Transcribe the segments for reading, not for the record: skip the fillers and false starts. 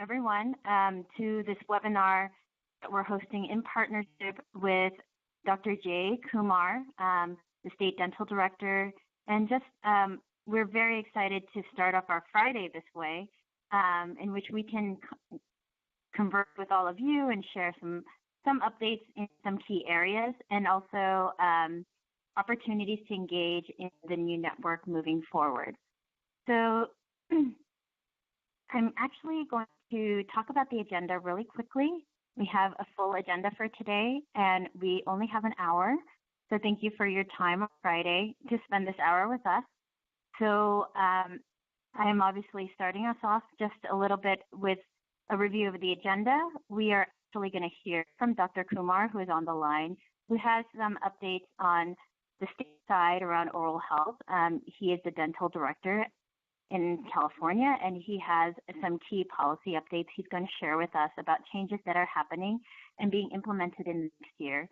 everyone, to this webinar that we're hosting in partnership with Dr. Jay Kumar, the State Dental Director, and we're very excited to start off our Friday this way, in which we can converse with all of you and share some updates in some key areas, and also opportunities to engage in the new network moving forward. So I'm actually going to talk about the agenda really quickly. We have a full agenda for today, and we only have an hour. So thank you for your time on Friday to spend this hour with us. So I am obviously starting us off just a little bit with a review of the agenda. We are actually going to hear from Dr. Kumar, who is on the line, who has some updates on the state side around oral health. He is the dental director in California, and he has some key policy updates he's going to share with us about changes that are happening and being implemented in next year.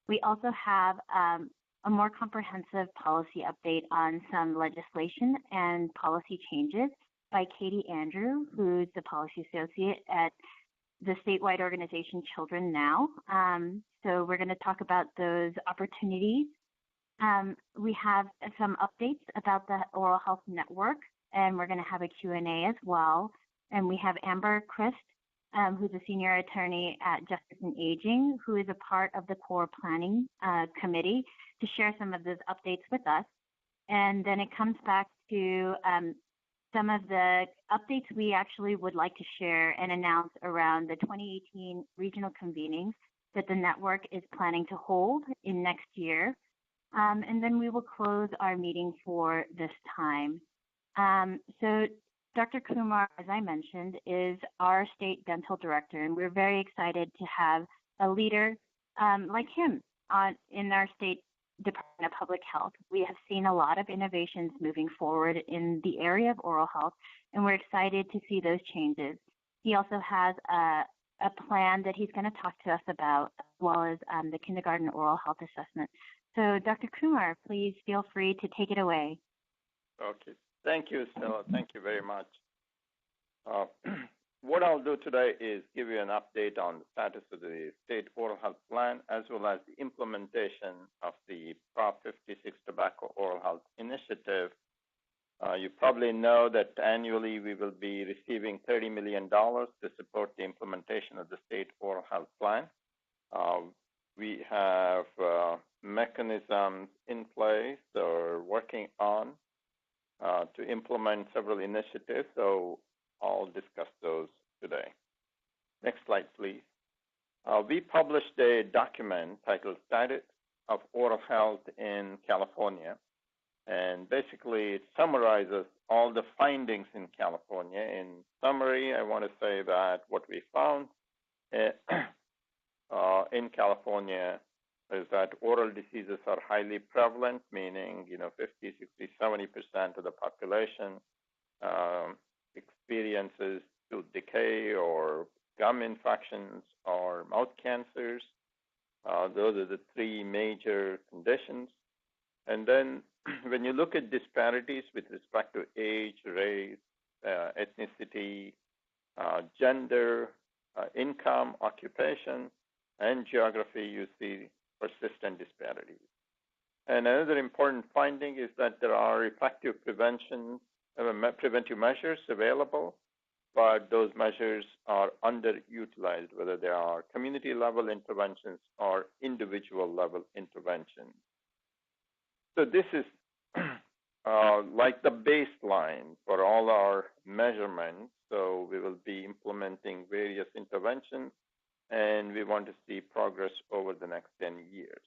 We also have a more comprehensive policy update on some legislation and policy changes by Katie Andrew, who's the policy associate at the statewide organization Children Now. So we're going to talk about those opportunities. We have some updates about the Oral Health Network, and we're going to have a Q&A as well. And we have Amber Christ, who's a senior attorney at Justice and Aging, who is a part of the core planning committee, to share some of those updates with us. And then it comes back to some of the updates we actually would like to share and announce around the 2018 regional convenings that the network is planning to hold in next year. And then we will close our meeting for this time. So Dr. Kumar, as I mentioned, is our state dental director, and we're very excited to have a leader like him in our state Department of Public Health. We have seen a lot of innovations moving forward in the area of oral health, and we're excited to see those changes. He also has a plan that he's going to talk to us about, as well as the kindergarten oral health assessment. So Dr. Kumar, please feel free to take it away. Okay. Thank you, Stella. Thank you very much. What I'll do today is give you an update on the status of the state oral health plan, as well as the implementation of the Prop 56 Tobacco Oral Health Initiative. You probably know that annually we will be receiving $30 million to support the implementation of the state oral health plan. We have mechanisms in place or working on to implement several initiatives, so I'll discuss those today. Next slide, please. We published a document titled Status of Oral Health in California, and basically it summarizes all the findings in California. In summary, I want to say that what we found in California is that oral diseases are highly prevalent, meaning 50, 60, 70% of the population experiences tooth decay or gum infections or mouth cancers. Those are the three major conditions. And then when you look at disparities with respect to age, race, ethnicity, gender, income, occupation, and geography, you see persistent disparities. And another important finding is that there are effective preventive measures available, but those measures are underutilized, whether they are community-level interventions or individual-level interventions. So this is like the baseline for all our measurements. So we will be implementing various interventions, and we want to see progress over the next 10 years.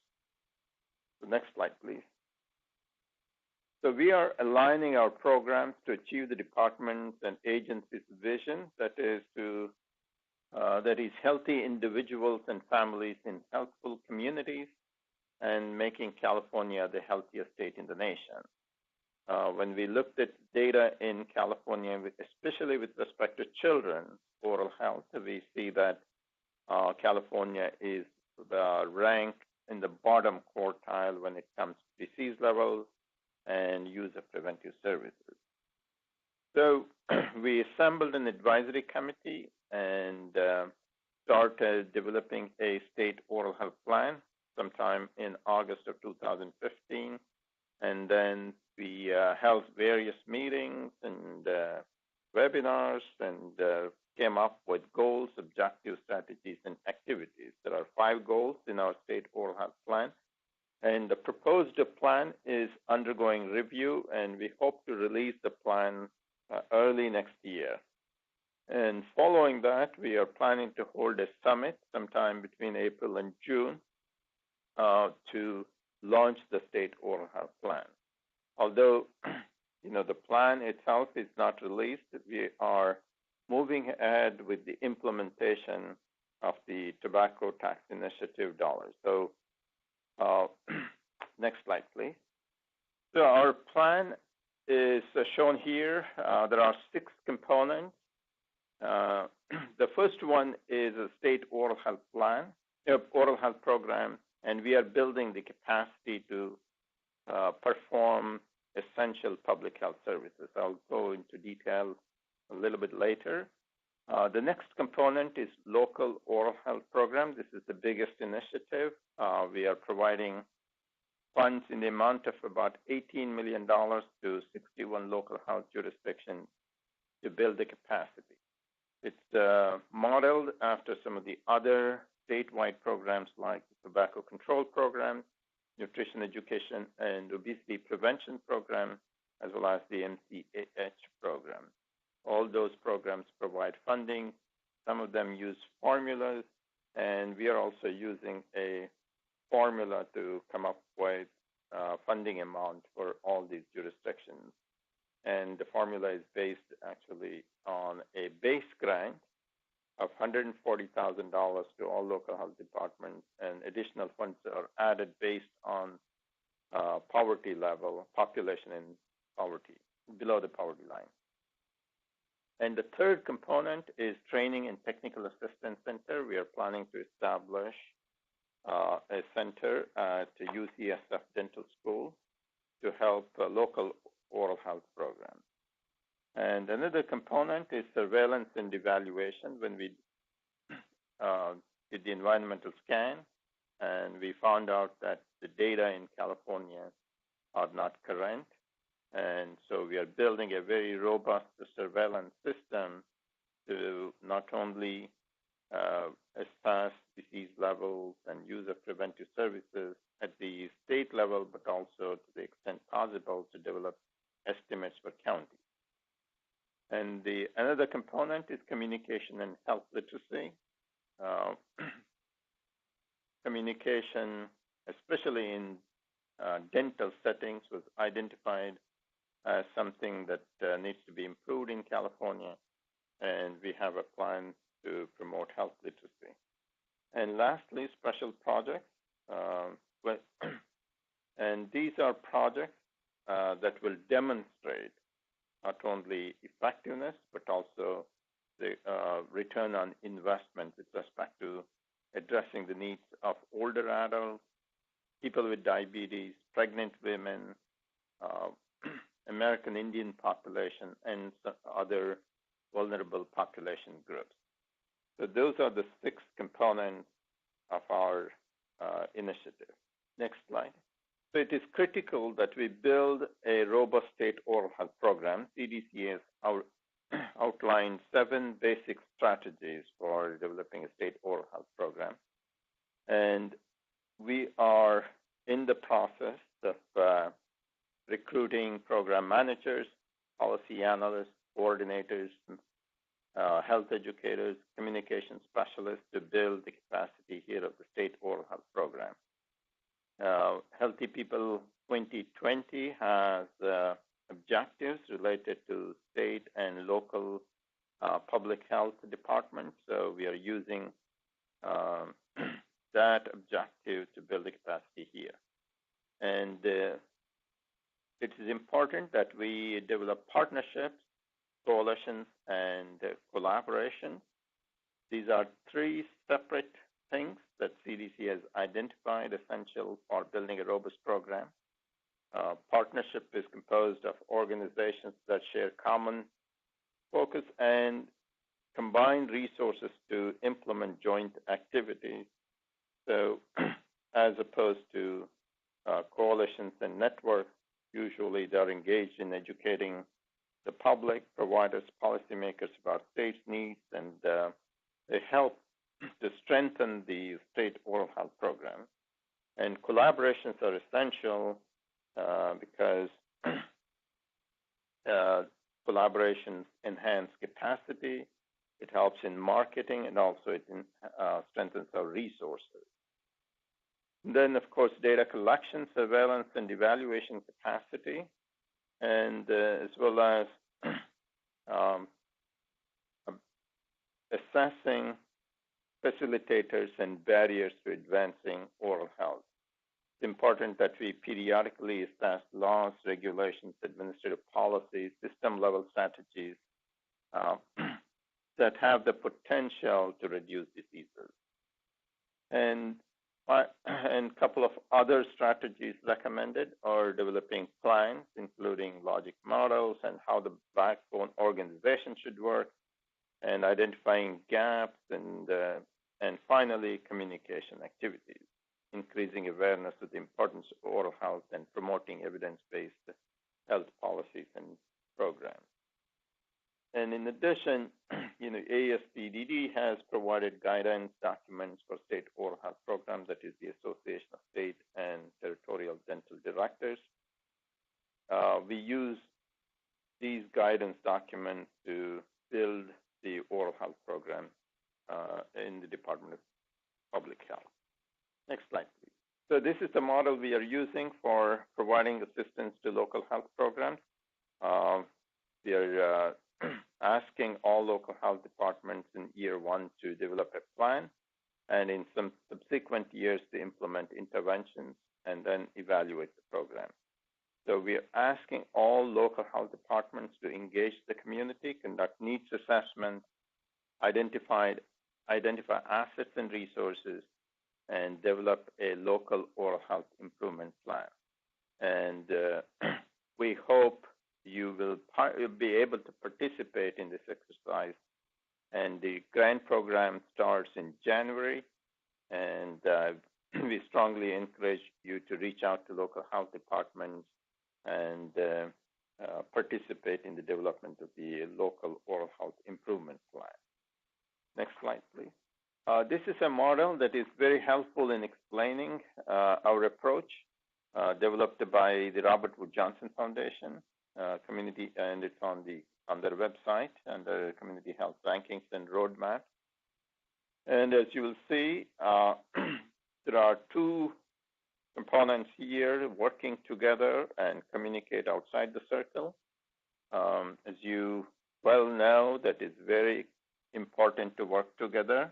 So next slide, please. So we are aligning our programs to achieve the department's and agency's vision, that is healthy individuals and families in healthful communities, and making California the healthiest state in the nation. When we looked at data in California, especially with respect to children's oral health, we see that California is ranked in the bottom quartile when it comes to disease levels and use of preventive services. So we assembled an advisory committee and started developing a state oral health plan sometime in August of 2015. And then we held various meetings and webinars and came up with goals, objectives, strategies, and activities. There are 5 goals in our state oral health plan. And the proposed plan is undergoing review, and we hope to release the plan early next year. And following that, we are planning to hold a summit sometime between April and June to launch the state oral health plan. Although, the plan itself is not released, we are moving ahead with the implementation of the tobacco tax initiative dollars. So next slide, please. So our plan is shown here. There are 6 components. The first one is a state oral health plan, oral health program, and we are building the capacity to perform essential public health services. I'll go into detail a little bit later. The next component is local oral health program. This is the biggest initiative. We are providing funds in the amount of about $18 million to 61 local health jurisdictions to build the capacity. It's modeled after some of the other statewide programs like the Tobacco Control Program, Nutrition Education and Obesity Prevention Program, as well as the MCAH program. All those programs provide funding. Some of them use formulas, and we are also using a formula to come up with funding amount for all these jurisdictions. And the formula is based actually on a base grant of $140,000 to all local health departments, and additional funds are added based on poverty level, population in poverty, below the poverty line. And the third component is training and technical assistance center. We are planning to establish a center at UCSF Dental School to help local oral health programs. And another component is surveillance and evaluation. When we did the environmental scan, and we found out that the data in California are not current. And so we are building a very robust surveillance system to not only assess disease levels and use of preventive services at the state level, but also to the extent possible to develop estimates for counties. And another component is communication and health literacy. Communication, especially in dental settings, was identified as something that needs to be improved in California, and we have a plan to promote health literacy. And lastly, special projects. And these are projects that will demonstrate not only effectiveness, but also the return on investment with respect to addressing the needs of older adults, people with diabetes, pregnant women, American Indian population, and other vulnerable population groups. So those are the 6 components of our initiative. Next slide. So it is critical that we build a robust state oral health program. CDC has outlined 7 basic strategies for developing a state oral health program. And we are in the process of recruiting program managers, policy analysts, coordinators, health educators, communication specialists to build the capacity here of the state oral health program. Healthy People 2020 has objectives related to state and local public health departments. So we are using that objective to build the capacity here. And it is important that we develop partnerships, coalitions, and collaborations. These are 3 separate things that CDC has identified essential for building a robust program. Partnership is composed of organizations that share common focus and combine resources to implement joint activities. So as opposed to coalitions and networks, usually they're engaged in educating the public, providers, policymakers about state needs, and they help to strengthen the state oral health program. And collaborations are essential because collaborations enhance capacity, it helps in marketing, and also it strengthens our resources. And then, of course, data collection, surveillance, and evaluation capacity, and as well as assessing facilitators and barriers to advancing oral health. It's important that we periodically assess laws, regulations, administrative policies, system-level strategies that have the potential to reduce diseases. And a couple of other strategies recommended are developing plans, including logic models and how the backbone organization should work, and identifying gaps, and finally, communication activities, increasing awareness of the importance of oral health and promoting evidence-based health policies and programs. And in addition, ASPDD has provided guidance documents for state oral health programs, that is the Association of State and Territorial Dental Directors. We use these guidance documents to build the oral health program in the Department of Public Health. Next slide, please. So this is the model we are using for providing assistance to local health programs. We are asking all local health departments in year one to develop a plan, and in some subsequent years to implement interventions and then evaluate the program. So we are asking all local health departments to engage the community, conduct needs assessments, identify assets and resources, and develop a local oral health improvement plan. And we hope you will be able to participate in this exercise. And the grant program starts in January, and we strongly encourage you to reach out to local health departments and participate in the development of the local oral health improvement plan. Next slide, please. This is a model that is very helpful in explaining our approach, developed by the Robert Wood Johnson Foundation community, and it's on their website under Community Health Rankings and Roadmap. And as you will see, there are two components here working together and communicate outside the circle. As you well know, that is very important to work together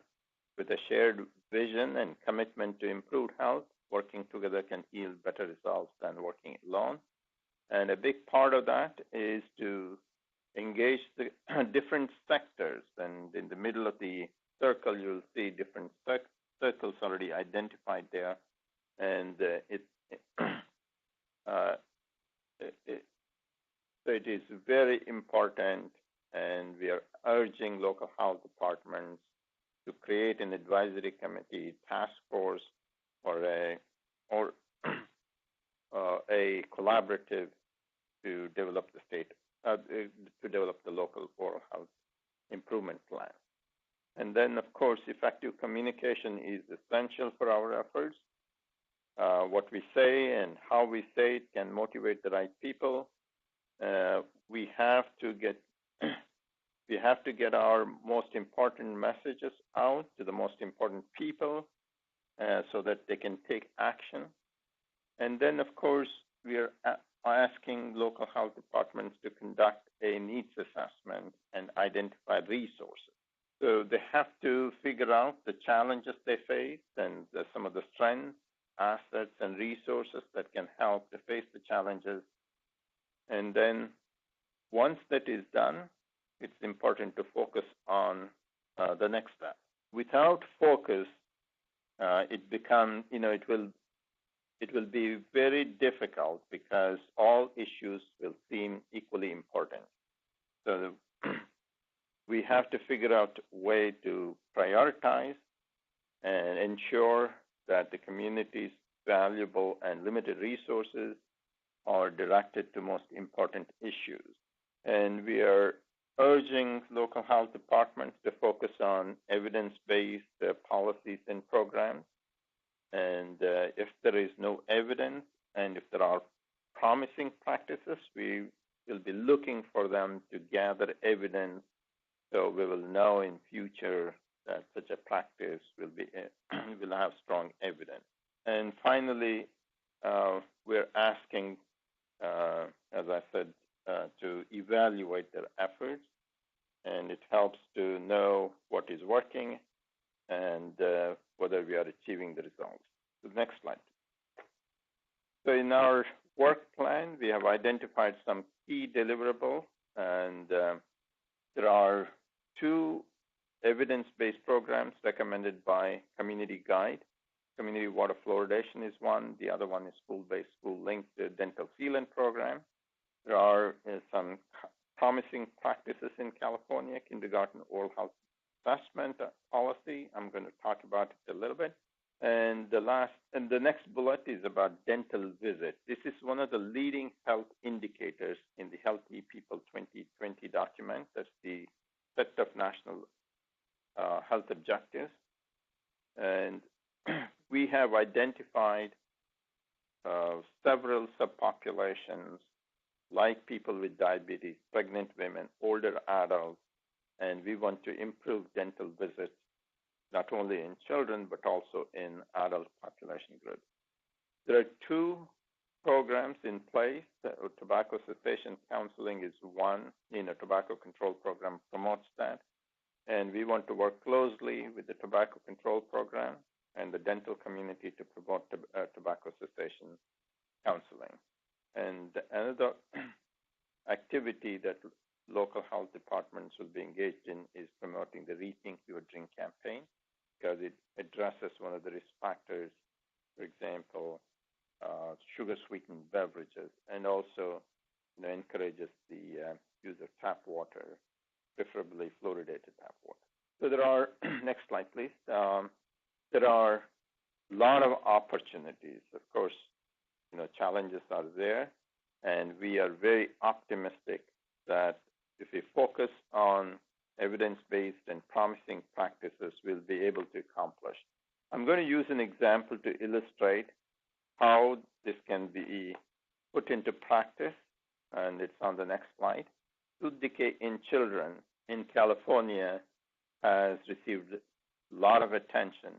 with a shared vision and commitment to improve health. Working together can yield better results than working alone. And a big part of that is to engage the different sectors. And in the middle of the circle, you'll see different circles already identified there. And so it is very important, and we are urging local health departments to create an advisory committee, task force, or a collaborative to develop the local oral health improvement plan. And then, of course, effective communication is essential for our efforts. What we say and how we say it can motivate the right people. We have to get our most important messages out to the most important people so that they can take action. And then, of course, we are asking local health departments to conduct a needs assessment and identify resources. So they have to figure out the challenges they face and some of the strengths, assets, and resources that can help to face the challenges. And then once that is done, it's important to focus on the next step. Without focus, it will be very difficult because all issues will seem equally important. So we have to figure out a way to prioritize and ensure that the community's valuable and limited resources are directed to most important issues. And we are urging local health departments to focus on evidence-based policies and programs. And if there is no evidence and if there are promising practices, we will be looking for them to gather evidence so we will know in future that such a practice will have strong evidence. And finally, we're asking, as I said, to evaluate their efforts, and it helps to know what is working and whether we are achieving the results. So next slide. So in our work plan, we have identified some key deliverables, and there are 2 evidence-based programs recommended by Community Guide. Community water fluoridation is one. The other one is school-based, school-linked dental sealant program. There are some promising practices in California, kindergarten oral health assessment policy. I'm going to talk about it a little bit. And the next bullet is about dental visit. This is one of the leading health indicators in the Healthy People 2020 document. That's the set of national health objectives. And we have identified several subpopulations like people with diabetes, pregnant women, older adults, and we want to improve dental visits not only in children but also in adult population groups. There are 2 programs in place. Tobacco cessation counseling is one. Tobacco control program promotes that. And we want to work closely with the tobacco control program and the dental community to promote tobacco cessation counseling. And another activity that local health departments will be engaged in is promoting the Rethink Your Drink campaign, because it addresses one of the risk factors, for example, sugar-sweetened beverages, and also encourages the use of tap water, preferably fluoridated tap water. So there are, next slide please, there are a lot of opportunities. Of course, challenges are there, and we are very optimistic that if we focus on evidence-based and promising practices, we'll be able to accomplish. I'm going to use an example to illustrate how this can be put into practice, and it's on the next slide. Tooth decay in children in California has received a lot of attention,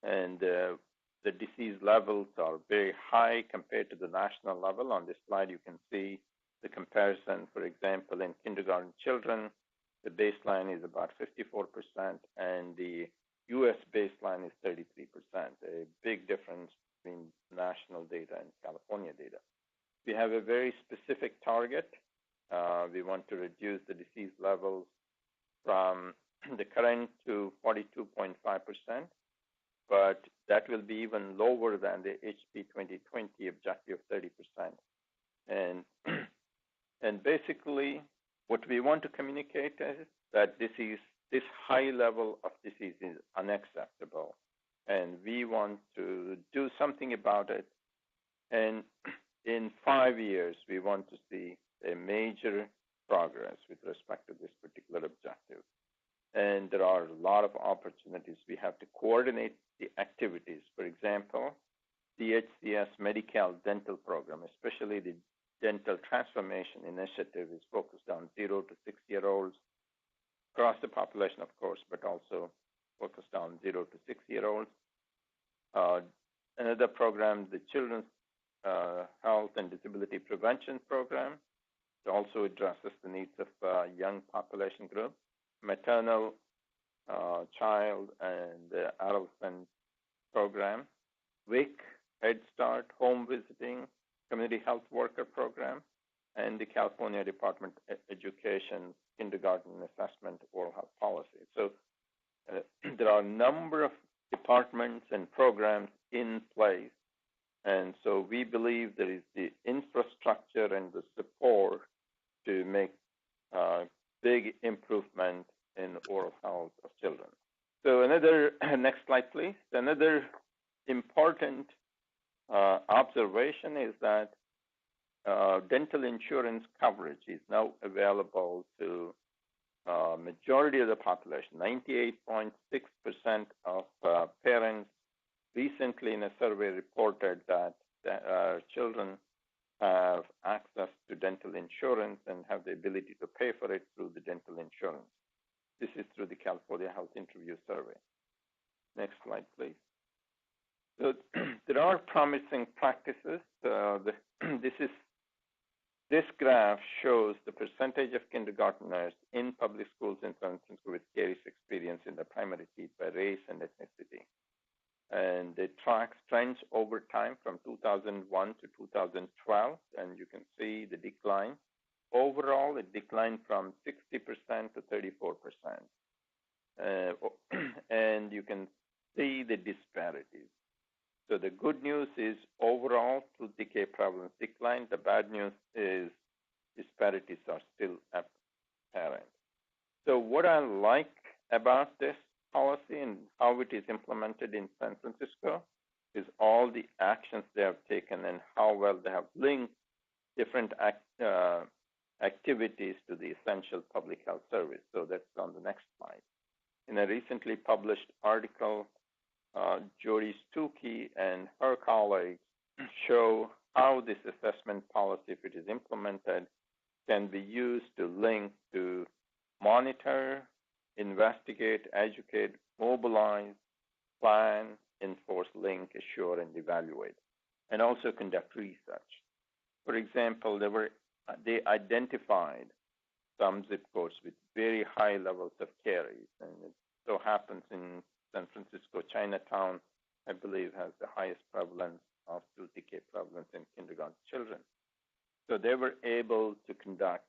and the disease levels are very high compared to the national level. On this slide, you can see the comparison. For example, in kindergarten children, the baseline is about 54%, and the U.S. baseline is 33%, a big difference between national data and California data. We have a very specific target. We want to reduce the disease levels from the current to 42.5%, but that will be even lower than the HP 2020 objective of 30%. And basically, what we want to communicate is that this high level of disease is unacceptable, and we want to do something about it. And in 5 years, we want to see a major progress with respect to this particular objective. And there are a lot of opportunities. We have to coordinate the activities. For example, the HCS Medi-Cal dental program, especially the dental transformation initiative, is focused on 0 to 6-year-olds across the population, of course, but also focused on 0 to 6-year-olds. Another program, the Children's Health and Disability Prevention Program, it also addresses the needs of young population groups. Maternal, child, and adolescent program, WIC, Head Start, home visiting, community health worker program, and the California Department of Education kindergarten assessment oral health policy. So there are a number of departments and programs in place, and so we believe there is the infrastructure and the support to make big improvement in oral health of children. So another, next slide, please. Another important observation is that dental insurance coverage is now available to majority of the population. 98.6% of parents recently in a survey reported that children have access to dental insurance and have the ability to pay for it through the dental insurance. This is through the California Health Interview Survey. Next slide, please. So there are promising practices. This graph shows the percentage of kindergartners in public schools in San Francisco with caries experience in the primary teeth by race and ethnicity. And it tracks trends over time from 2001 to 2012, and you can see the decline. Overall, it declined from 60% to 34%. And you can see the disparities. So the good news is overall tooth decay prevalence declined. The bad news is disparities are still apparent. So what I like about this policy and how it is implemented in San Francisco is all the actions they have taken and how well they have linked different activities to the essential public health service. So that's on the next slide. In a recently published article, Jody Stuckey and her colleagues show how this assessment policy, if it is implemented, can be used to link to monitor, investigate, educate, mobilize, plan, enforce, link, assure, and evaluate, and also conduct research. For example, they identified some zip codes with very high levels of caries, and it so happens in San Francisco, Chinatown, I believe, has the highest prevalence of tooth decay prevalence in kindergarten children. So they were able to conduct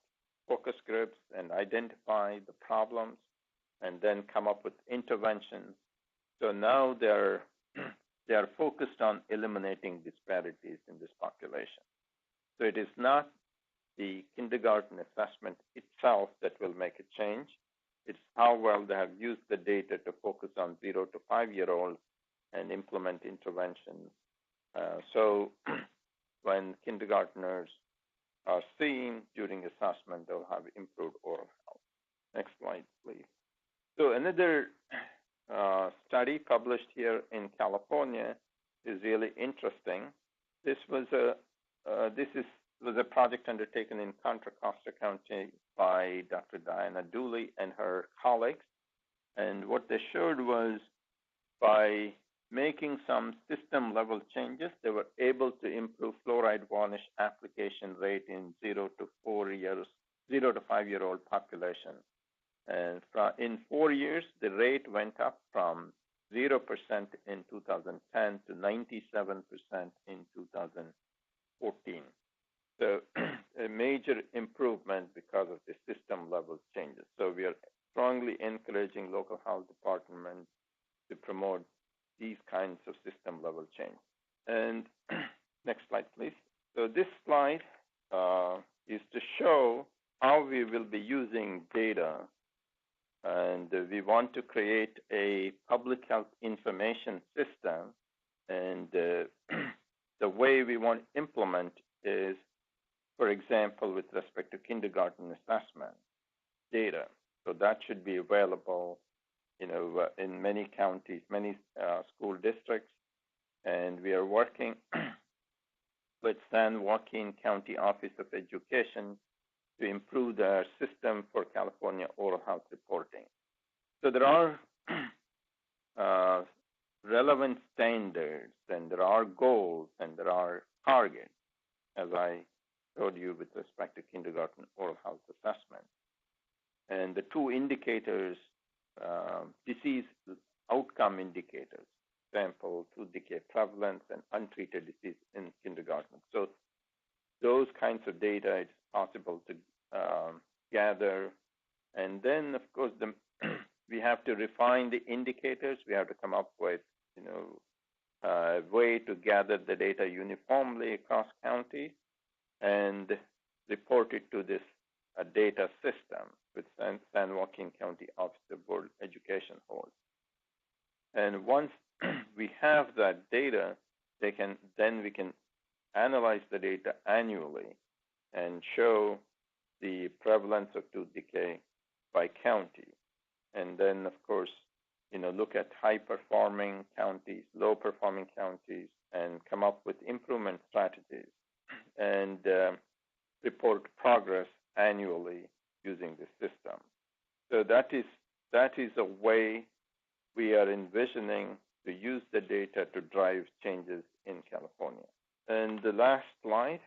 focus groups and identify the problems and then come up with interventions. So now they are focused on eliminating disparities in this population. So it is not the kindergarten assessment itself that will make a change. It's how well they have used the data to focus on 0 to 5-year-olds and implement interventions. So when kindergartners are seen during assessment, they'll have improved oral health. Next slide, please. So another study published here in California is really interesting. This was a project undertaken in Contra Costa County by Dr. Diana Dooley and her colleagues. And what they showed was by making some system-level changes, they were able to improve fluoride varnish application rate in 0 to 5-year-old population. And in 4 years, the rate went up from 0% in 2010 to 97% in 2014. So a major improvement because of the system-level changes. So we are strongly encouraging local health departments to promote these kinds of system-level change. And next slide, please. So this slide is to show how we will be using data. And we want to create a public health information system. And the way we want to implement is, for example, with respect to kindergarten assessment data. So that should be available, in many counties, many school districts, and we are working with San Joaquin County Office of Education to improve their system for California oral health reporting. So there are relevant standards, and there are goals, and there are targets, as I showed you with respect to kindergarten oral health assessment. And the two indicators, disease outcome indicators, example, tooth decay prevalence and untreated disease in kindergarten. So those kinds of data it's possible to gather. And then, of course, we have to refine the indicators. We have to come up with, a way to gather the data uniformly across counties and report it to this data system. with San Joaquin County Office of Board Education holds. And once we have that data, then we can analyze the data annually and show the prevalence of tooth decay by county. And then, of course, look at high-performing counties, low-performing counties, and come up with improvement strategies and report progress annually using the system. So that is a way we are envisioning to use the data to drive changes in California. And the last slide,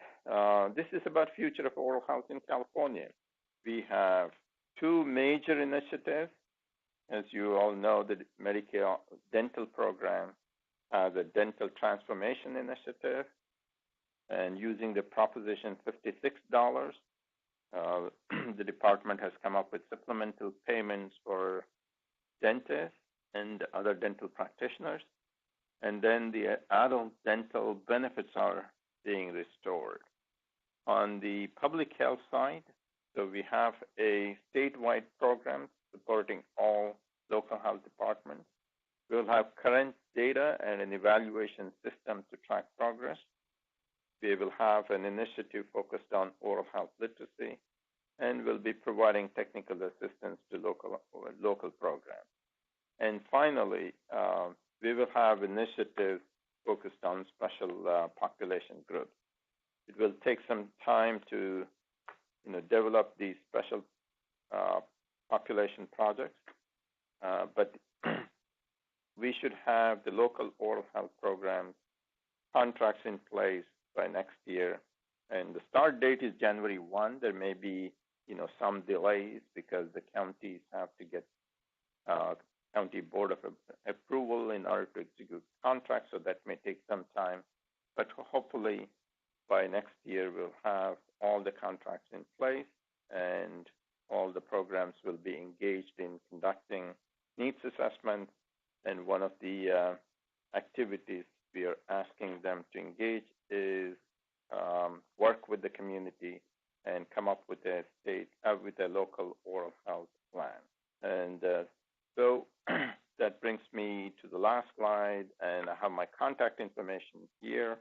this is about future of oral health in California. We have two major initiatives. As you all know, the Medicare dental program has a dental transformation initiative, and using the Proposition 56 dollars, the department has come up with supplemental payments for dentists and other dental practitioners. And then the adult dental benefits are being restored. On the public health side, so we have a statewide program supporting all local health departments. We'll have current data and an evaluation system to track progress. We will have an initiative focused on oral health literacy, and we'll be providing technical assistance to local programs. And finally, we will have initiatives focused on special population groups. It will take some time to develop these special population projects, but we should have the local oral health programs contracts in place by next year. And the start date is January 1. There may be some delays because the counties have to get county board of approval in order to execute contracts, so that may take some time. But hopefully by next year we'll have all the contracts in place and all the programs will be engaged in conducting needs assessment. And one of the activities we are asking them to engage is work with the community and come up with a local oral health plan. And so that brings me to the last slide, and I have my contact information here.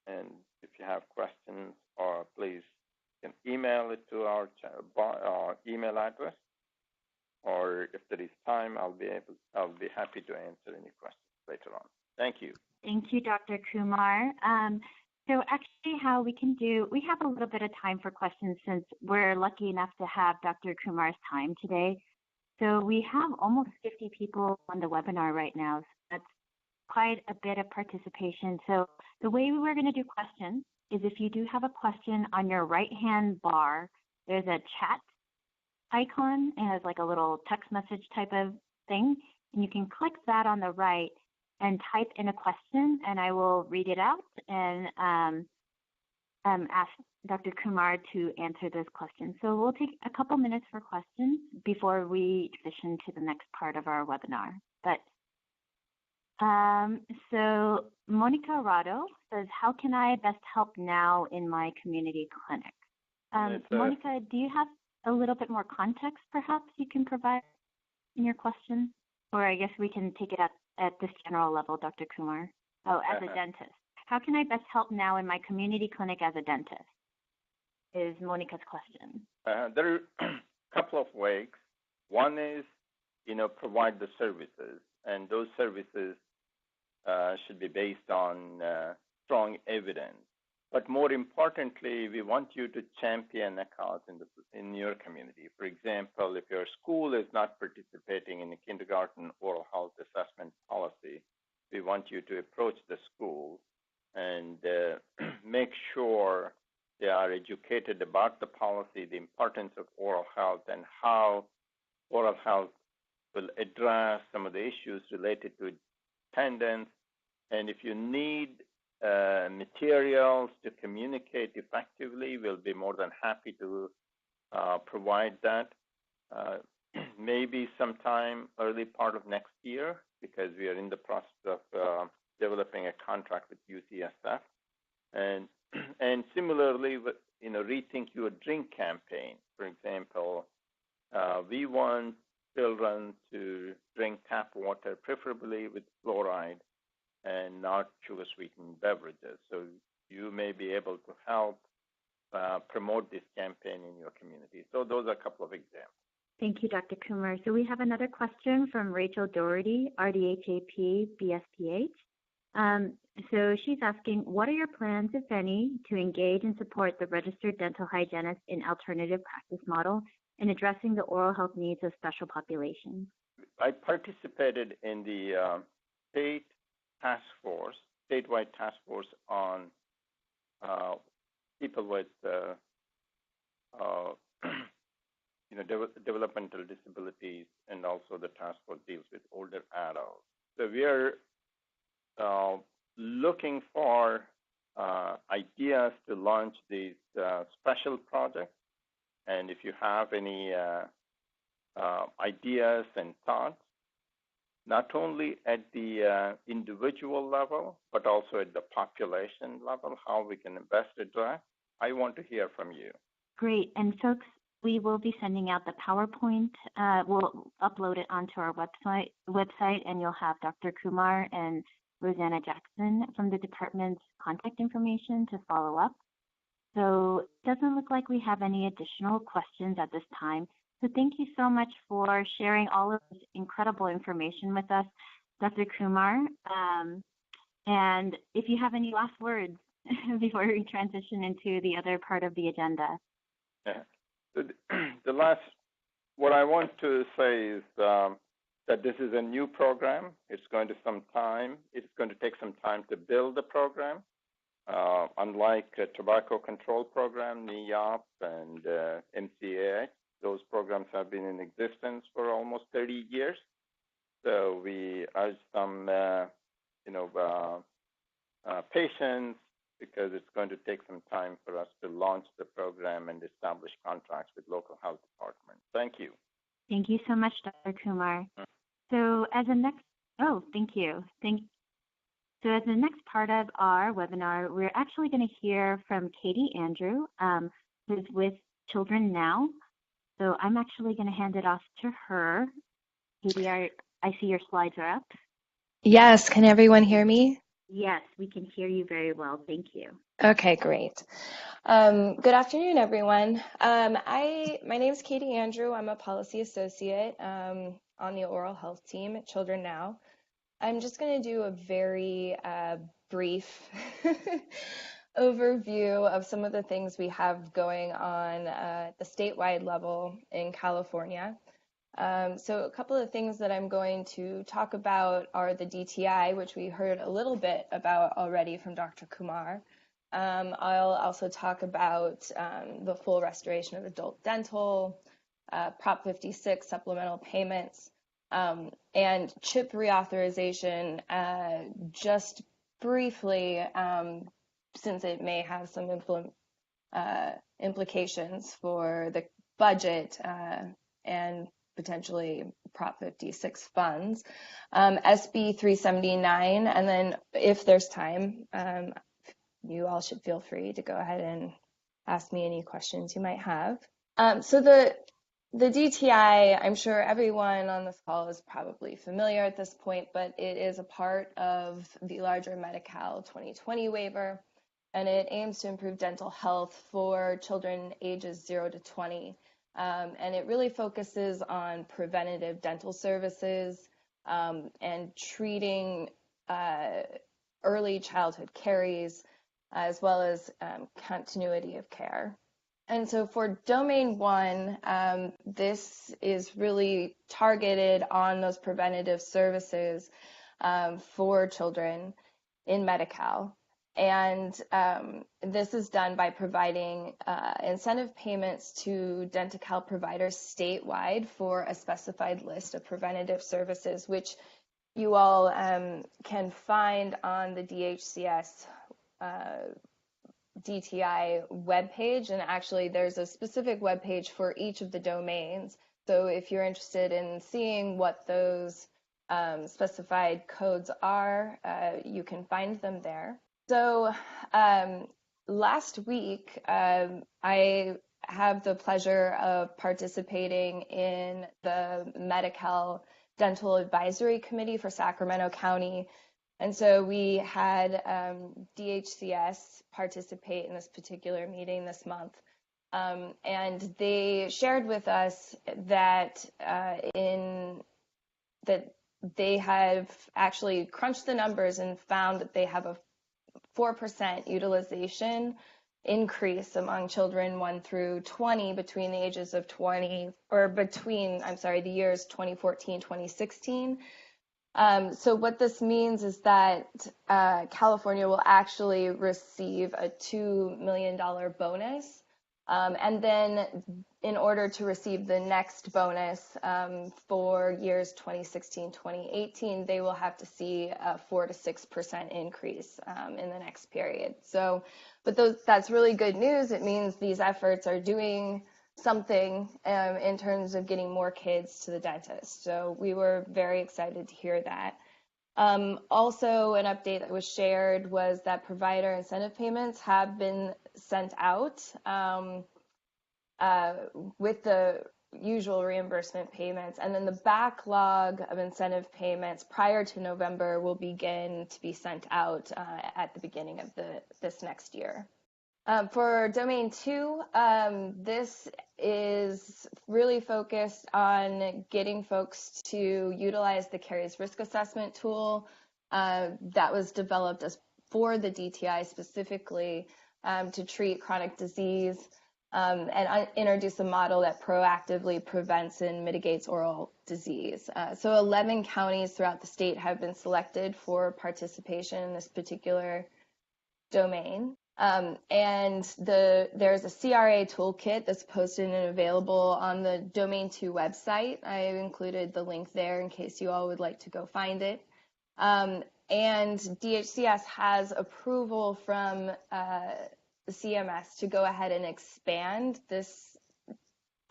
And if you have questions, or please you can email it to our email address, or if there is time, I'll be happy to answer any questions later on. Thank you. Thank you, Dr. Kumar. So actually how we have a little bit of time for questions since we're lucky enough to have Dr. Kumar's time today. So we have almost 50 people on the webinar right now. So that's quite a bit of participation. So the way we're going to do questions is if you do have a question on your right-hand bar, there's a chat icon. It has like a little text message type of thing. And you can click that on the right and type in a question, and I will read it out and ask Dr. Kumar to answer those questions. So we'll take a couple minutes for questions before we transition to the next part of our webinar. But so Monica Rado says, how can I best help now in my community clinic? Monica, do you have a little bit more context perhaps you can provide in your question? Or I guess we can take it at this general level, Dr. Kumar. As a dentist. How can I best help now in my community clinic as a dentist? Is Monica's question. There are a couple of ways. One is, provide the services, and those services should be based on strong evidence. But more importantly, we want you to champion a cause in your community. For example, if your school is not participating in the kindergarten oral health assessment policy, we want you to approach the school and make sure they are educated about the policy, the importance of oral health, and how oral health will address some of the issues related to attendance. And if you need materials to communicate effectively, we'll be more than happy to provide that. Maybe sometime early part of next year, because we are in the process of developing a contract with UCSF. And similarly, Rethink Your Drink campaign, for example, We want children to drink tap water, preferably with fluoride and not sugar-sweetened beverages. So you may be able to help promote this campaign in your community. So those are a couple of examples. Thank you, Dr. Kumar. So we have another question from Rachel Doherty, RDHAP, BSPH. So she's asking, what are your plans, if any, to engage and support the registered dental hygienist in alternative practice model in addressing the oral health needs of special populations? I participated in the statewide task force on people with developmental disabilities, and also the task force deals with older adults. So we are looking for ideas to launch these special projects. And if you have any ideas and thoughts, not only at the individual level, but also at the population level, how we can best address, I want to hear from you. Great. And folks, we will be sending out the PowerPoint. We'll upload it onto our website, and you'll have Dr. Kumar and Rosanna Jackson from the department's contact information to follow up. So it doesn't look like we have any additional questions at this time. So thank you so much for sharing all of this incredible information with us, Dr. Kumar. And if you have any last words before we transition into the other part of the agenda. Yeah. What I want to say is that this is a new program. It's going to take some time to build the program. Unlike a tobacco control program, NEOP, and MCAA, those programs have been in existence for almost 30 years. So we urge some, patience, because it's going to take some time for us to launch the program and establish contracts with local health departments. Thank you. Thank you so much, Dr. Kumar. So as a next, thank you. So as the next part of our webinar, we're actually going to hear from Katie Andrew, who's with Children Now. So I'm actually going to hand it off to her. Katie, I see your slides are up. Yes, can everyone hear me? Yes, we can hear you very well. Thank you. Okay, great. Good afternoon, everyone. My name is Katie Andrew. I'm a policy associate on the oral health team at Children Now. I'm just going to do a very brief overview of some of the things we have going on at the statewide level in California. So a couple of things that I'm going to talk about are the DTI, which we heard a little bit about already from Dr. Kumar. I'll also talk about the full restoration of adult dental, Prop 56 supplemental payments, and CHIP reauthorization, just briefly, since it may have some implications for the budget and potentially Prop 56 funds, SB 379, and then if there's time, you all should feel free to go ahead and ask me any questions you might have. So the DTI, I'm sure everyone on this call is probably familiar at this point, but it is a part of the larger Medi-Cal 2020 waiver, and it aims to improve dental health for children ages 0 to 20. And it really focuses on preventative dental services and treating early childhood caries, as well as continuity of care. And so for Domain 1, this is really targeted on those preventative services for children in Medi-Cal. And this is done by providing incentive payments to Denti-Cal providers statewide for a specified list of preventative services, which you all can find on the DHCS DTI webpage. And actually, there's a specific webpage for each of the domains. So if you're interested in seeing what those specified codes are, you can find them there. So last week, I have the pleasure of participating in the Medi-Cal Dental Advisory Committee for Sacramento County. And so we had DHCS participate in this particular meeting this month. And they shared with us that that they have actually crunched the numbers and found that they have a 4% utilization increase among children 1 through 20 between the ages of 20, or between, I'm sorry, the years 2014, 2016. So what this means is that California will actually receive a $2 million bonus. And then in order to receive the next bonus for years 2016, 2018, they will have to see a 4 to 6% increase in the next period. So, but that's really good news. It means these efforts are doing something in terms of getting more kids to the dentist. So we were very excited to hear that. Also, an update that was shared was that provider incentive payments have been sent out with the usual reimbursement payments, and then the backlog of incentive payments prior to November will begin to be sent out at the beginning of this next year. For Domain 2, this is really focused on getting folks to utilize the Caries Risk Assessment tool that was developed for the DTI specifically to treat chronic disease and introduce a model that proactively prevents and mitigates oral disease. So 11 counties throughout the state have been selected for participation in this particular domain. And there's a CRA toolkit that's posted and available on the Domain 2 website. I included the link there in case you all would like to go find it. And DHCS has approval from the CMS to go ahead and expand this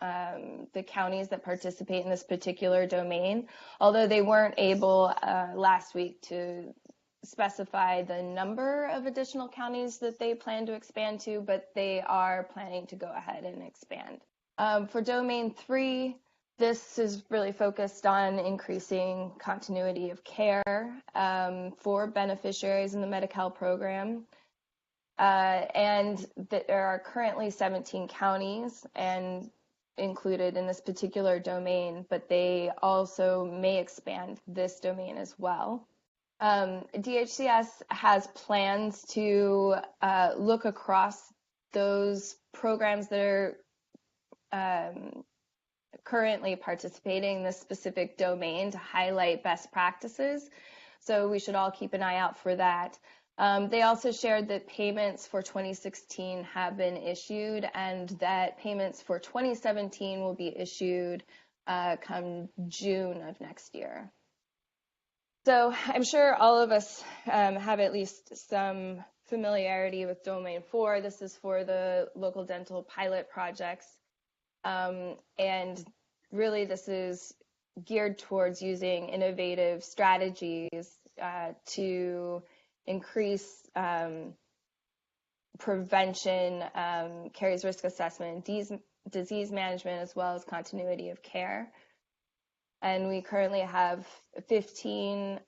the counties that participate in this particular domain, although they weren't able last week to specify the number of additional counties that they plan to expand to, but they are planning to go ahead and expand. For Domain 3, this is really focused on increasing continuity of care for beneficiaries in the Medi-Cal program. And there are currently 17 counties and included in this particular domain, but they also may expand this domain as well. DHCS has plans to look across those programs that are currently participating in this specific domain to highlight best practices. So we should all keep an eye out for that. They also shared that payments for 2016 have been issued and that payments for 2017 will be issued come June of next year. So I'm sure all of us have at least some familiarity with Domain 4. This is for the local dental pilot projects. And really this is geared towards using innovative strategies to increase prevention, caries risk assessment, disease management, as well as continuity of care. And we currently have 15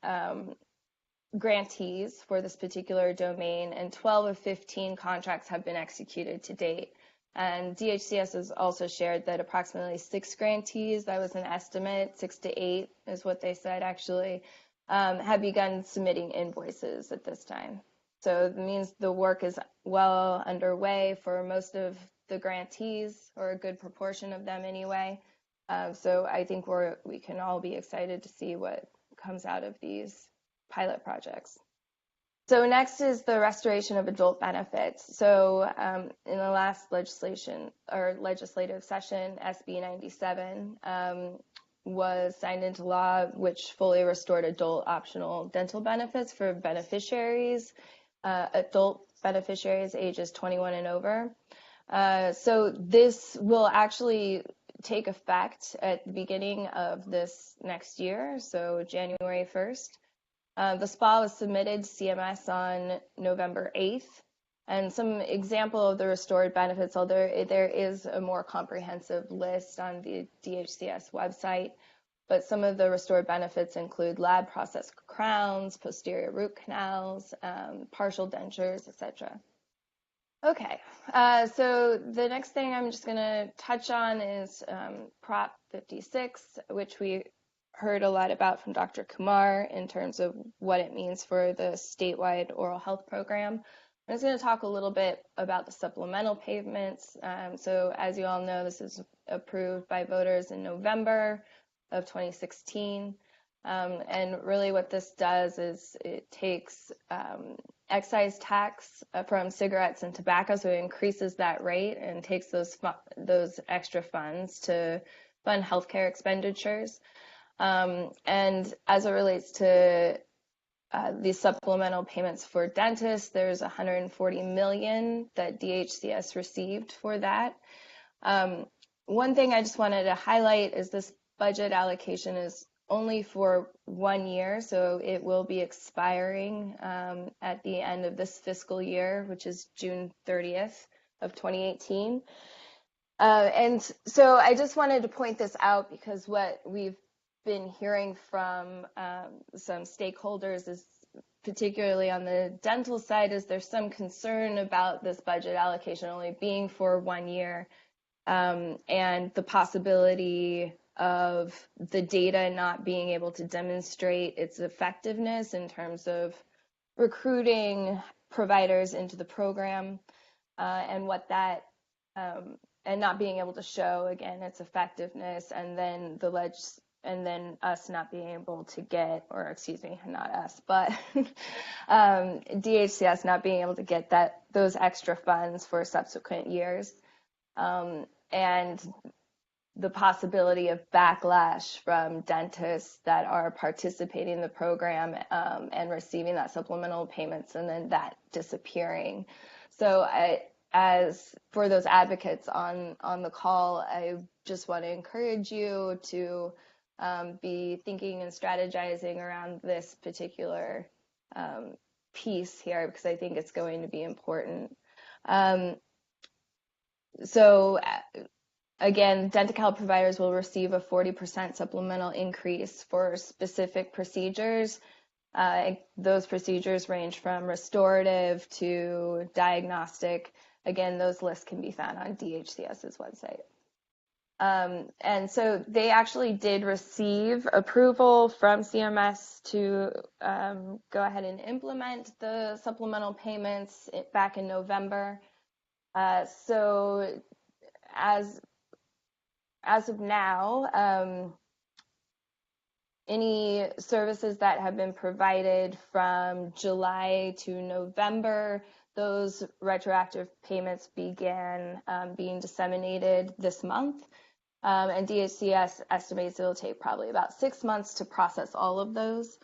grantees for this particular domain, and 12 of 15 contracts have been executed to date. And DHCS has also shared that approximately 6 grantees, that was an estimate, 6 to 8 is what they said actually, have begun submitting invoices at this time. So it means the work is well underway for most of the grantees, or a good proportion of them anyway. So I think we can all be excited to see what comes out of these pilot projects. So next is the restoration of adult benefits. So in the last legislative session, SB 97 was signed into law, which fully restored adult optional dental benefits for beneficiaries, adult beneficiaries ages 21 and over. So this will actually take effect at the beginning of this next year, so January 1st. The SPA was submitted to CMS on November 8th, And some example of the restored benefits, although there is a more comprehensive list on the DHCS website, but some of the restored benefits include lab processed crowns, posterior root canals, partial dentures, etc. Okay, so the next thing I'm just going to touch on is Prop 56, which we heard a lot about from Dr. Kumar in terms of what it means for the statewide oral health program. I'm just going to talk a little bit about the supplemental payments. So as you all know, this is approved by voters in November of 2016. And really what this does is it takes excise tax from cigarettes and tobacco, so it increases that rate and takes those extra funds to fund healthcare expenditures. And as it relates to these supplemental payments for dentists, there's $140 million that DHCS received for that. One thing I just wanted to highlight is this budget allocation is only for 1 year, so it will be expiring at the end of this fiscal year, which is June 30th of 2018. And so I just wanted to point this out because what we've been hearing from some stakeholders is, particularly on the dental side, is there's some concern about this budget allocation only being for 1 year and the possibility of the data not being able to demonstrate its effectiveness in terms of recruiting providers into the program and what that and not being able to show again its effectiveness, and then and then us not being able to get, or excuse me, not us, but DHCS not being able to get those extra funds for subsequent years, and the possibility of backlash from dentists that are participating in the program and receiving that supplemental payments and then that disappearing. So as for those advocates on the call, I just want to encourage you to be thinking and strategizing around this particular piece here, because I think it's going to be important. So again, Denti-Cal providers will receive a 40% supplemental increase for specific procedures. Those procedures range from restorative to diagnostic. Again, those lists can be found on DHCS's website. And so they actually did receive approval from CMS to go ahead and implement the supplemental payments back in November. So as of now, any services that have been provided from July to November, those retroactive payments began being disseminated this month. And DHCS estimates it'll take probably about 6 months to process all of those.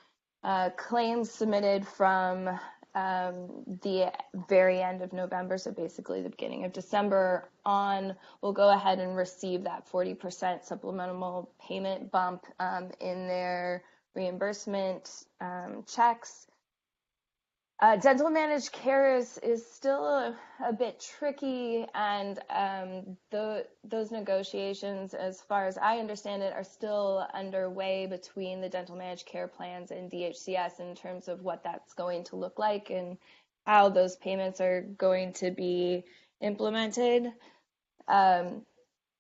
Claims submitted from the very end of November, so basically the beginning of December on, will go ahead and receive that 40% supplemental payment bump in their reimbursement checks. Dental managed care is still a bit tricky, and those negotiations, as far as I understand it, are still underway between the dental managed care plans and DHCS in terms of what that's going to look like and how those payments are going to be implemented. And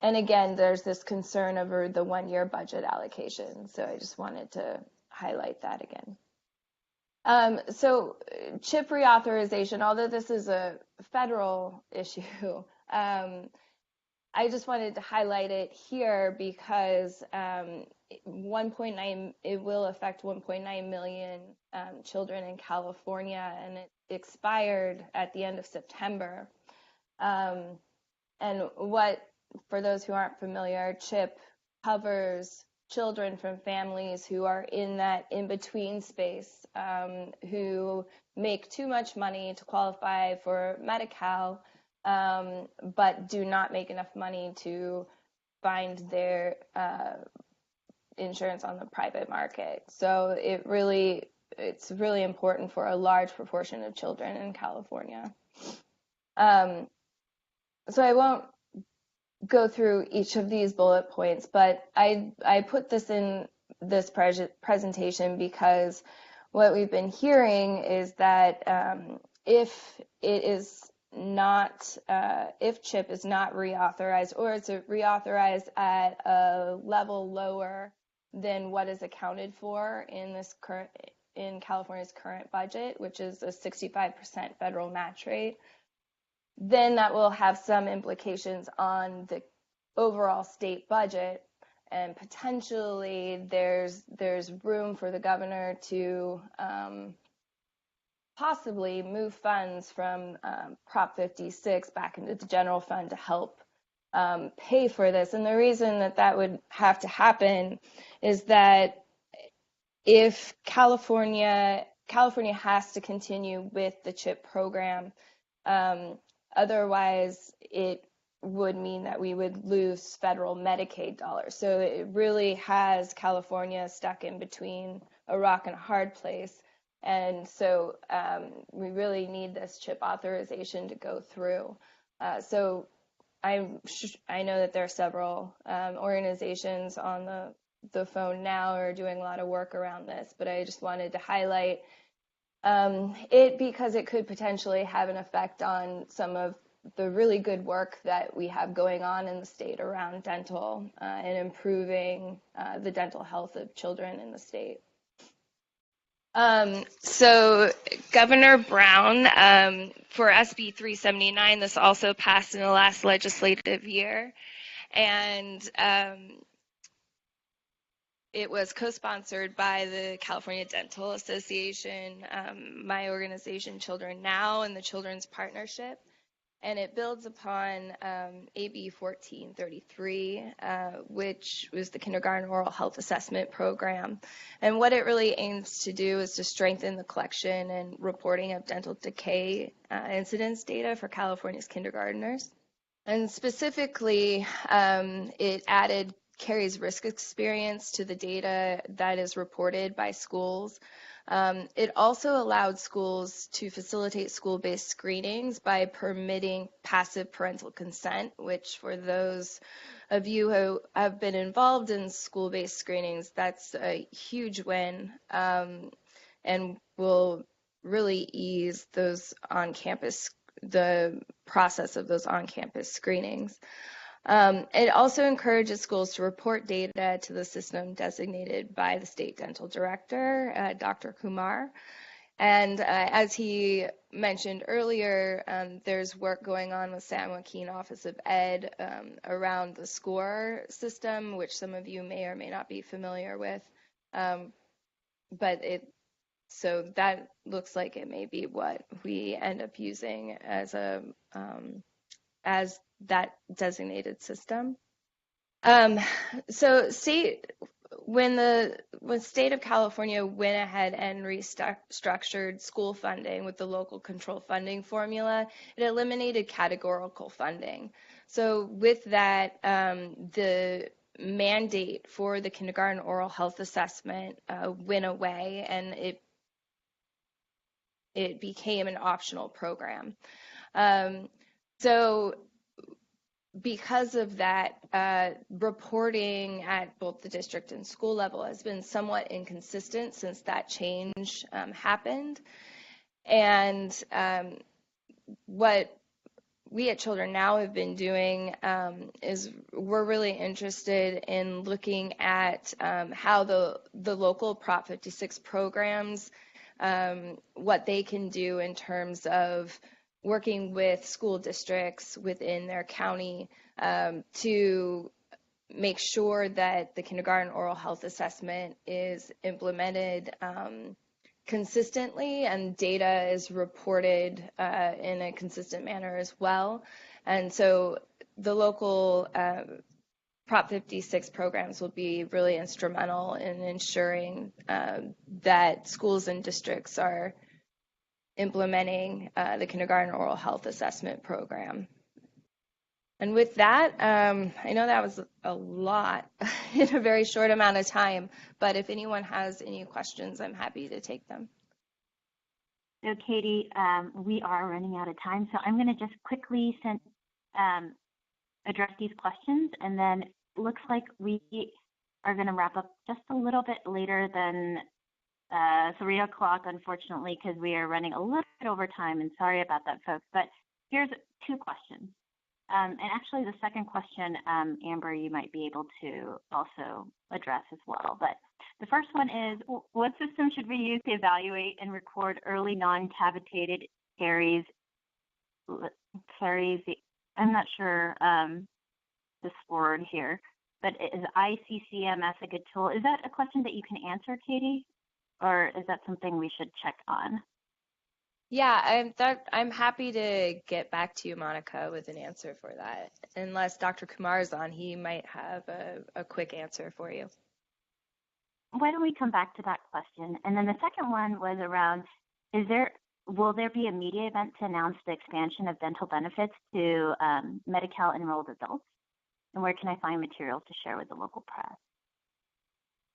again, there's this concern over the 1 year budget allocation, so I just wanted to highlight that again. So CHIP reauthorization, although this is a federal issue, I just wanted to highlight it here because 1.9, it will affect 1.9 million children in California, and it expired at the end of September. And what, for those who aren't familiar, CHIP covers children from families who are in that in-between space, who make too much money to qualify for Medi-Cal, but do not make enough money to find their insurance on the private market. So it's really important for a large proportion of children in California. So I won't go through each of these bullet points, but I put this in this presentation because what we've been hearing is that if it is not, if CHIP is not reauthorized, or it's reauthorized at a level lower than what is accounted for in California's current budget, which is a 65% federal match rate, then that will have some implications on the overall state budget, and potentially there's room for the governor to possibly move funds from Prop 56 back into the general fund to help pay for this. And the reason that that would have to happen is that if California has to continue with the CHIP program, otherwise it would mean that we would lose federal Medicaid dollars. So it really has California stuck in between a rock and a hard place. And so we really need this CHIP authorization to go through. So I know that there are several organizations on the phone now are doing a lot of work around this, but I just wanted to highlight it because it could potentially have an effect on some of the really good work that we have going on in the state around dental and improving the dental health of children in the state. So Governor Brown, for SB 379, this also passed in the last legislative year, and it was co-sponsored by the California Dental Association, my organization Children Now, and the Children's Partnership. And it builds upon AB 1433, which was the Kindergarten Oral Health Assessment Program. And what it really aims to do is to strengthen the collection and reporting of dental decay incidence data for California's kindergartners. And specifically, it added carries risk experience to the data that is reported by schools. It also allowed schools to facilitate school-based screenings by permitting passive parental consent, which for those of you who have been involved in school-based screenings, that's a huge win and will really ease those on-campus, the process of those on-campus screenings. It also encourages schools to report data to the system designated by the state dental director, Dr. Kumar. And as he mentioned earlier, there's work going on with San Joaquin Office of Ed around the SCORE system, which some of you may or may not be familiar with. So that looks like it may be what we end up using as that designated system. So when the state of California went ahead and restructured school funding with the local control funding formula, it eliminated categorical funding. So with that, the mandate for the kindergarten oral health assessment went away, and it became an optional program. So because of that, reporting at both the district and school level has been somewhat inconsistent since that change happened. And what we at Children Now have been doing is we're really interested in looking at how the local Prop 56 programs, what they can do in terms of working with school districts within their county to make sure that the kindergarten oral health assessment is implemented consistently and data is reported in a consistent manner as well. And so the local Prop 56 programs will be really instrumental in ensuring that schools and districts are implementing the kindergarten oral health assessment program. And with that, I know that was a lot in a very short amount of time, but if anyone has any questions, I'm happy to take them. So Katie, we are running out of time, so I'm going to just quickly address these questions, and then it looks like we are going to wrap up just a little bit later than 3 o'clock, unfortunately, because we are running a little bit over time, and sorry about that, folks. But here's 2 questions. And actually, the second question, Amber, you might be able to also address as well. But the first one is, what system should we use to evaluate and record early non-cavitated caries? I'm not sure this word here, but is ICCMS a good tool? Is that a question that you can answer, Katie? Or is that something we should check on? Yeah, I'm happy to get back to you, Monica, with an answer for that. Unless Dr. Kumar is on, he might have a quick answer for you. Why don't we come back to that question? And then the second one was around, will there be a media event to announce the expansion of dental benefits to Medi-Cal enrolled adults? And where can I find materials to share with the local press?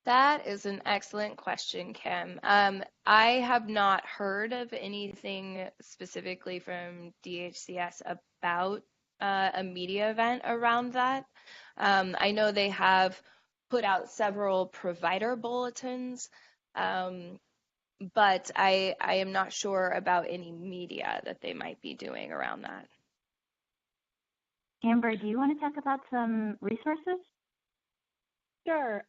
That is an excellent question, Kim. I have not heard of anything specifically from DHCS about a media event around that. I know they have put out several provider bulletins, but I am not sure about any media that they might be doing around that. Amber, do you want to talk about some resources? Sure.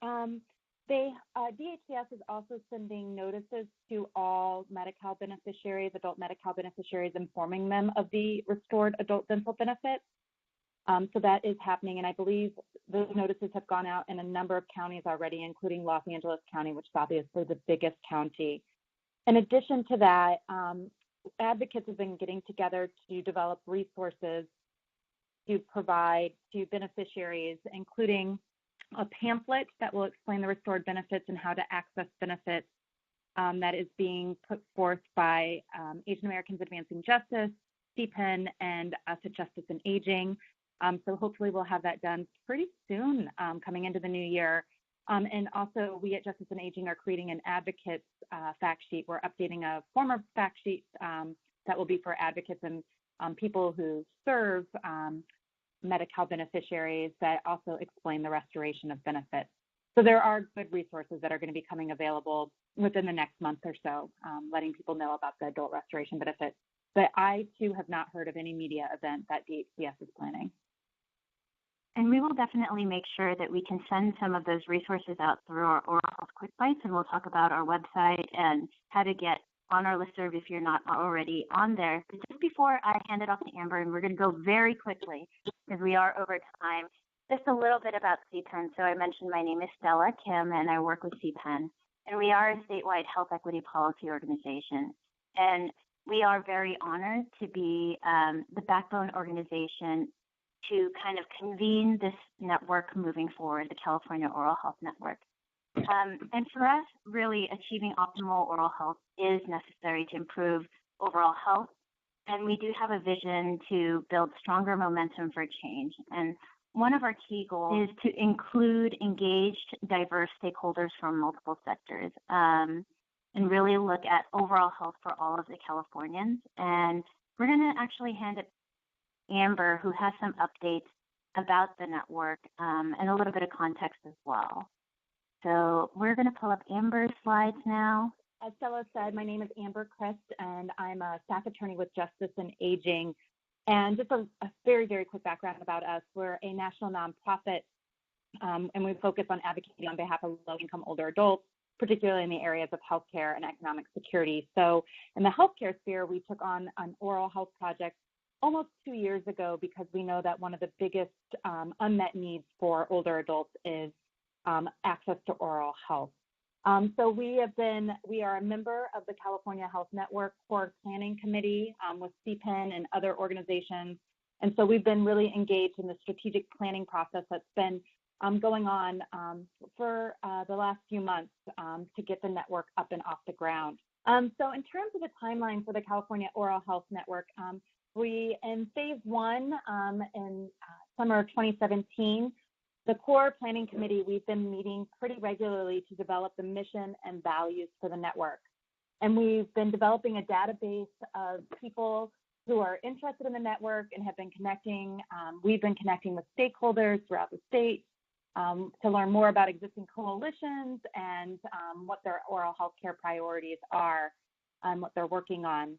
DHCS is also sending notices to all Medi-Cal beneficiaries, adult Medi-Cal beneficiaries, informing them of the restored adult dental benefits. So that is happening, and I believe those notices have gone out in a number of counties already, including Los Angeles County, which is obviously the biggest county. In addition to that, advocates have been getting together to develop resources to provide to beneficiaries, including a pamphlet that will explain the restored benefits and how to access benefits that is being put forth by Asian Americans Advancing Justice, CPEN, and us at Justice and Aging. So hopefully we'll have that done pretty soon coming into the new year. And also we at Justice and Aging are creating an advocates fact sheet. We're updating a former fact sheet that will be for advocates and people who serve Medi-Cal beneficiaries that also explain the restoration of benefits. So there are good resources that are going to be coming available within the next month or so, letting people know about the adult restoration benefits. But I, too, have not heard of any media event that DHCS is planning. And we will definitely make sure that we can send some of those resources out through our Oral Health Quick Bites, and we'll talk about our website and how to get on our listserv if you're not already on there. But just before I hand it off to Amber, and we're going to go very quickly because we are over time, just a little bit about CPEN. So I mentioned my name is Stella Kim, and I work with CPEN. And we are a statewide health equity policy organization. And we are very honored to be the backbone organization to kind of convene this network moving forward, the California Oral Health Network. And for us, really achieving optimal oral health is necessary to improve overall health. And we do have a vision to build stronger momentum for change. And one of our key goals is to include engaged, diverse stakeholders from multiple sectors and really look at overall health for all of the Californians. And we're going to actually hand it to Amber, who has some updates about the network and a little bit of context as well. So we're going to pull up Amber's slides now. As Stella said, my name is Amber Christ, and I'm a staff attorney with Justice and Aging. And just a very, very quick background about us. We're a national nonprofit, and we focus on advocating on behalf of low-income older adults, particularly in the areas of healthcare and economic security. So in the healthcare sphere, we took on an oral health project almost 2 years ago because we know that one of the biggest unmet needs for older adults is access to oral health. So we are a member of the California Health Network Core Planning Committee with CPEN and other organizations. And so we've been really engaged in the strategic planning process that's been going on for the last few months to get the network up and off the ground. So in terms of the timeline for the California Oral Health Network, we, in phase one in summer of 2017, the Core Planning Committee, we've been meeting pretty regularly to develop the mission and values for the network. And we've been developing a database of people who are interested in the network and have been connecting. We've been connecting with stakeholders throughout the state to learn more about existing coalitions and what their oral health care priorities are and what they're working on.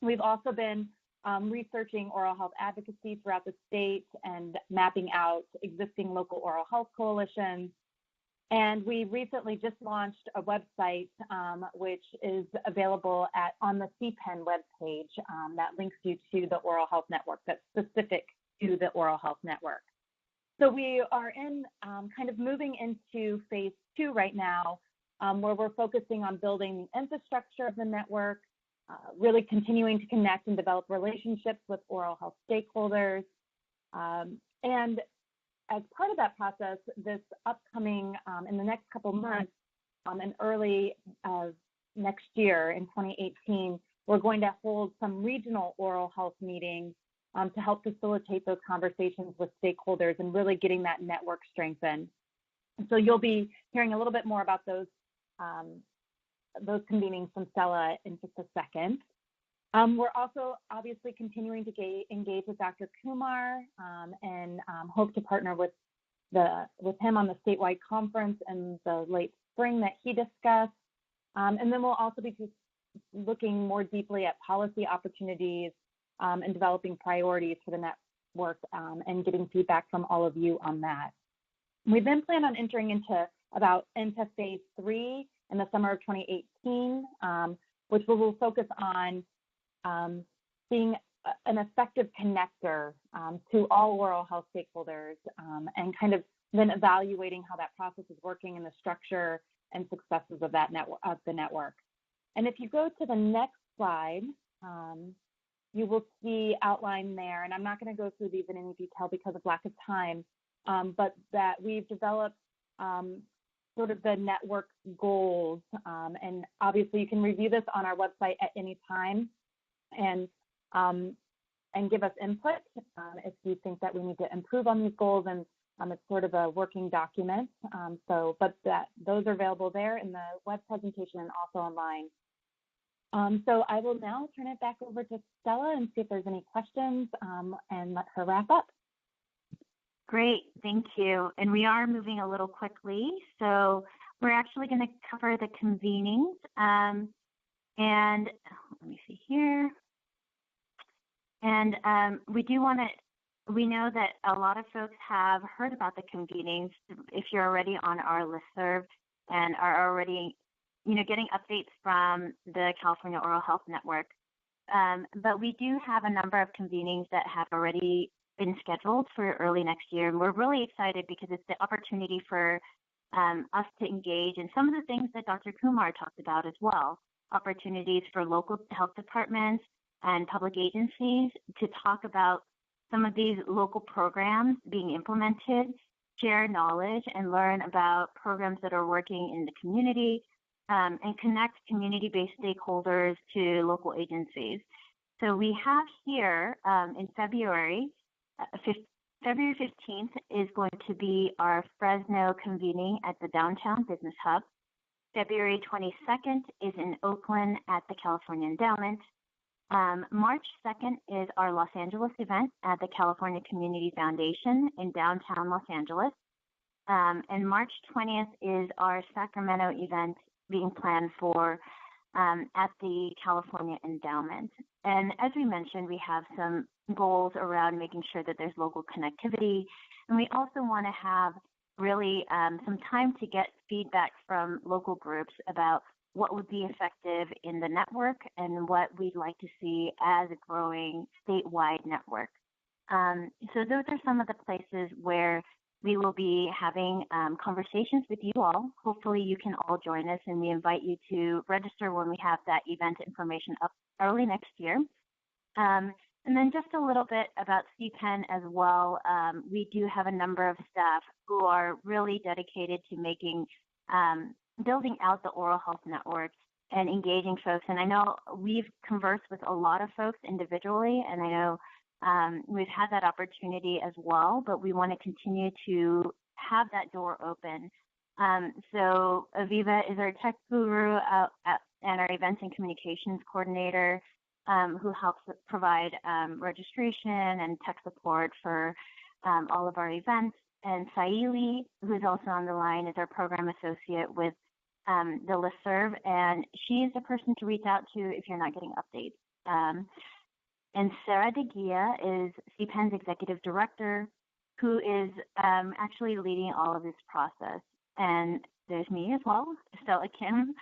We've also been researching oral health advocacy throughout the state and mapping out existing local oral health coalitions. And we recently just launched a website which is available on the CPEN webpage that links you to the Oral Health Network that's specific to the Oral Health Network. So we are in kind of moving into phase 2 right now, where we're focusing on building the infrastructure of the network, really continuing to connect and develop relationships with oral health stakeholders. And as part of that process, this upcoming, in the next couple months, and early next year in 2018, we're going to hold some regional oral health meetings to help facilitate those conversations with stakeholders and really getting that network strengthened. And so you'll be hearing a little bit more about those convenings from Stella in just a second. We're also obviously continuing to engage with Dr. Kumar and hope to partner with him on the statewide conference in the late spring that he discussed. And then we'll also be just looking more deeply at policy opportunities and developing priorities for the network and getting feedback from all of you on that. We then plan on entering into phase 3 in the summer of 2018, which will focus on being an effective connector to all oral health stakeholders and kind of then evaluating how that process is working and the structure and successes of the network. And if you go to the next slide, you will see outlined there, and I'm not going to go through these in any detail because of lack of time, but that we've developed sort of the network goals. And obviously you can review this on our website at any time and give us input if you think that we need to improve on these goals, and it's sort of a working document. But those are available there in the web presentation and also online. So I will now turn it back over to Stella and see if there's any questions and let her wrap up. Great, thank you. And we are moving a little quickly, so we're actually going to cover the convenings. And let me see here. And we know that a lot of folks have heard about the convenings if you're already on our listserv and are already, getting updates from the California Oral Health Network. But we do have a number of convenings that have already been scheduled for early next year. And we're really excited because it's the opportunity for us to engage in some of the things that Dr. Kumar talked about as well, opportunities for local health departments and public agencies to talk about some of these local programs being implemented, share knowledge, and learn about programs that are working in the community, and connect community-based stakeholders to local agencies. So we have here in February 15th is going to be our Fresno convening at the Downtown Business Hub. February 22nd is in Oakland at the California Endowment. March 2nd is our Los Angeles event at the California Community Foundation in downtown Los Angeles. And March 20th is our Sacramento event being planned for at the California Endowment. And as we mentioned, we have some goals around making sure that there's local connectivity. And we also want to have really some time to get feedback from local groups about what would be effective in the network and what we'd like to see as a growing statewide network. So those are some of the places where we will be having conversations with you all. Hopefully you can all join us, and we invite you to register when we have that event information up early next year. And then just a little bit about CPEN as well. We do have a number of staff who are really dedicated to making, building out the oral health network and engaging folks. And I know we've conversed with a lot of folks individually, and I know we've had that opportunity as well, but we want to continue to have that door open So Aviva is our tech guru and our events and communications coordinator, who helps provide registration and tech support for all of our events. And Saili, who's also on the line, is our program associate with the listserv, and she is the person to reach out to if you're not getting updates. And Sarah DeGia is CPEN's executive director, who is actually leading all of this process. And there's me as well, Stella Kim.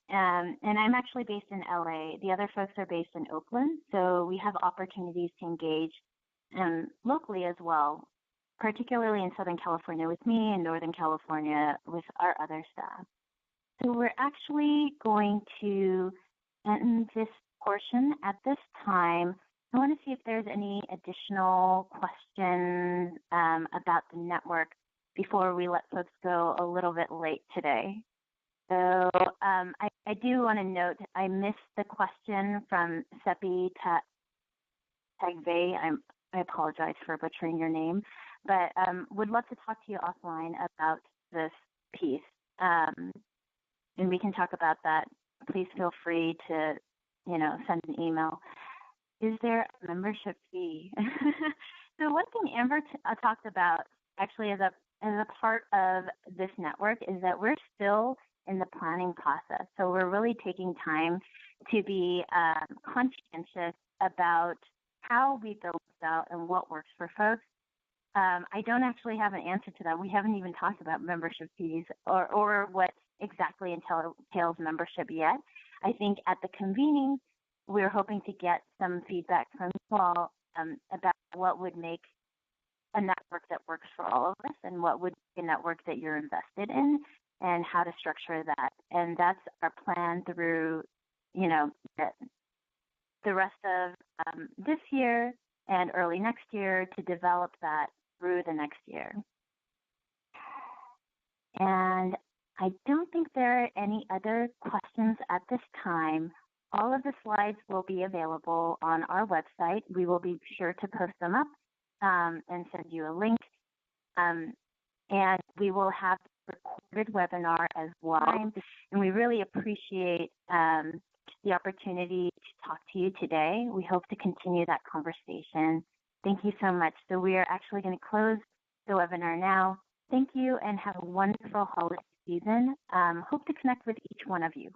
And I'm actually based in LA. The other folks are based in Oakland. So we have opportunities to engage locally as well, particularly in Southern California with me and Northern California with our other staff. So we're actually going to end this portion at this time. I want to see if there's any additional questions about the network before we let folks go a little bit late today. So I do want to note, I missed the question from Sepi Tagve. I apologize for butchering your name, but would love to talk to you offline about this piece. And we can talk about that. Please feel free to, send an email. Is there a membership fee? So one thing Amber talked about actually as a part of this network is that we're still in the planning process. So we're really taking time to be conscientious about how we build this out and what works for folks. I don't actually have an answer to that. We haven't even talked about membership fees or what exactly entails membership yet. I think at the convening, we're hoping to get some feedback from you all about what would make a network that works for all of us and what would be a network that you're invested in and how to structure that. And that's our plan through, the rest of this year and early next year to develop that through the next year. And I don't think there are any other questions at this time. All of the slides will be available on our website. We will be sure to post them up and send you a link. And we will have a recorded webinar as well. And we really appreciate the opportunity to talk to you today. We hope to continue that conversation. Thank you so much. So we are actually going to close the webinar now. Thank you and have a wonderful holiday season. Hope to connect with each one of you.